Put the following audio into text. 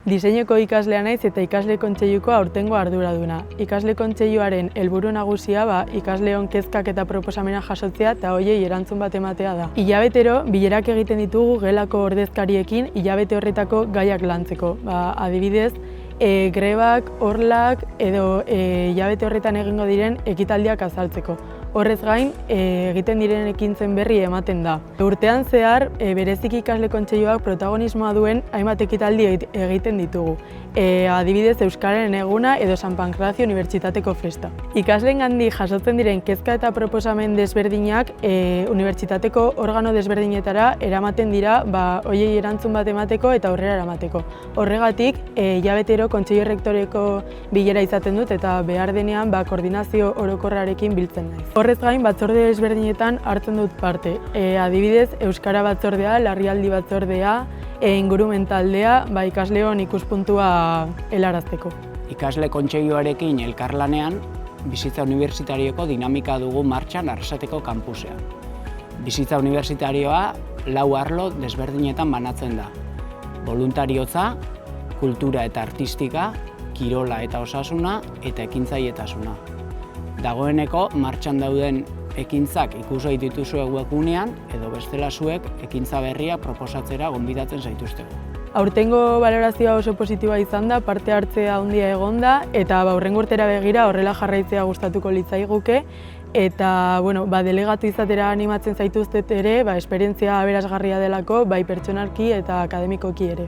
Diseinuko ikaslea naiz eta ikasle kontseiluko aurtengo arduraduna. Ikasle kontseiluaren helburu nagusia ikasleon kezkak eta proposamena jasotzea eta hoiei erantzun bat ematea da. Hilabetero bilerak egiten ditugu gelako ordezkariekin hilabete horretako gaiak lantzeko. Adibidez, grebak, orlak edo hilabete horretan egingo diren ekitaldiak azaltzeko. Horrez gain, egiten diren ekintzen berri ematen da. Urtean zehar, bereziki ikasle kontseiluak protagonismoa duen hainbat ekitaldi egiten ditugu. Adibidez, Euskararen eguna edo San Pankrazio Unibertsitateko festa. Ikasleengandik jasotzen diren kezka eta proposamen desberdinak unibertsitateko organo desberdinetara eramaten dira hoiei erantzun bat emateko eta aurrera eramateko. Horregatik, hilabetero kontseilu errektoreko bilera izaten dut eta behar denean koordinazio orokorrarekin biltzen naiz. Horrez gain, batzorde desberdinetan hartzen dut parte. Adibidez, Euskara batzordea, larrialdi batzordea, ingurumen taldea, ikasleon ikuspuntua helarazteko. Ikasle kontseiluarekin elkarlanean, bizitza unibertsitarioko dinamika dugu martxan Arrasateko kanpusean. Bizitza unibertsitarioa 4 arlo desberdinetan banatzen da. Boluntariotza, kultura eta artistika, kirola eta osasuna eta ekintzailetasuna. Dagoeneko martxan dauden ekintzak ikusgai dituzue webgunean edo bestela zuek ekintza berriak proposatzera gonbidatzen zaituztegu. Aurtengo balorazioa oso positiboa izan da, parte hartzea handia egon da eta hurrengo urtera begira horrela jarraitzea gustatuko litzaiguke eta delegatu izatera animatzen zaituztet ere, esperientzia aberasgarria delako bai pertsonalki eta akademikoki ere.